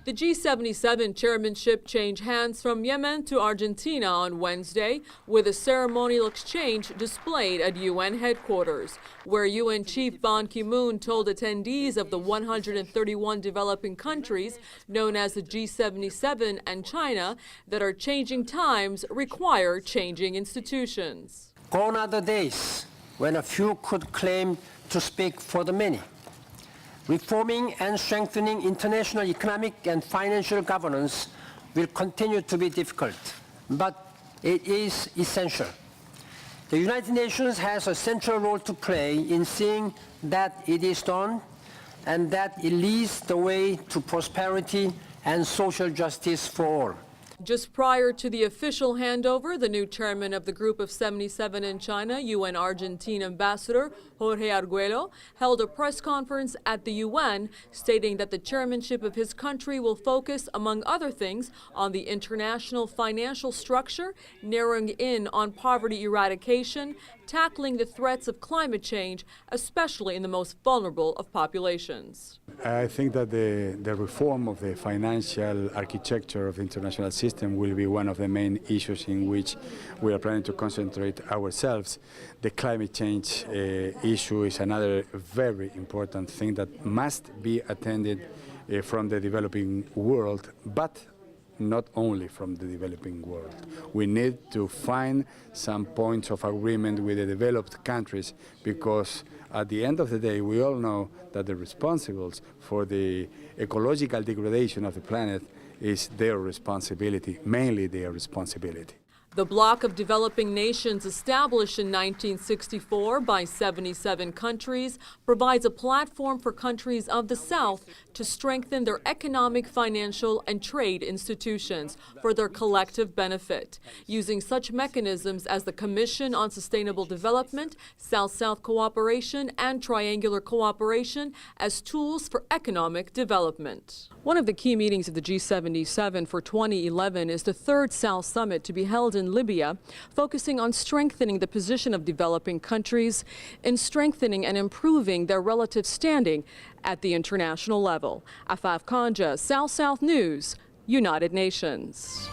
The G-77 chairmanship changed hands from Yemen to Argentina on Wednesday, with a ceremonial exchange displayed at UN headquarters, where UN Chief Ban Ki-moon told attendees of the 131 developing countries, known as the G-77 and China, that our changing times require changing institutions. Gone are the days when a few could claim to speak for the many. Reforming and strengthening international economic and financial governance will continue to be difficult, but it is essential. The United Nations has a central role to play in seeing that it is done and that it leads the way to prosperity and social justice for all. Just prior to the official handover, the new chairman of the Group of 77 in China, UN Argentina Ambassador Jorge Arguello, held a press conference at the UN stating that the chairmanship of his country will focus, among other things, on the international financial structure, narrowing in on poverty eradication, tackling the threats of climate change, especially in the most vulnerable of populations. I think that the reform of the financial architecture of the international system will be one of the main issues in which we are planning to concentrate ourselves. The climate change issue is another very important thing that must be attended from the developing world, but not only from the developing world. We need to find some points of agreement with the developed countries, because at the end of the day we all know that the responsibles for the ecological degradation of the planet is their responsibility, mainly their responsibility. The bloc of developing nations established in 1964 by 77 countries provides a platform for countries of the South to strengthen their economic, financial, and trade institutions for their collective benefit, using such mechanisms as the Commission on Sustainable Development, South-South cooperation, and triangular cooperation as tools for economic development. One of the key meetings of the G77 for 2011 is the third South Summit to be held in Libya, focusing on strengthening the position of developing countries in strengthening and improving their relative standing at the international level. Afaf Kanja, South-South News, United Nations.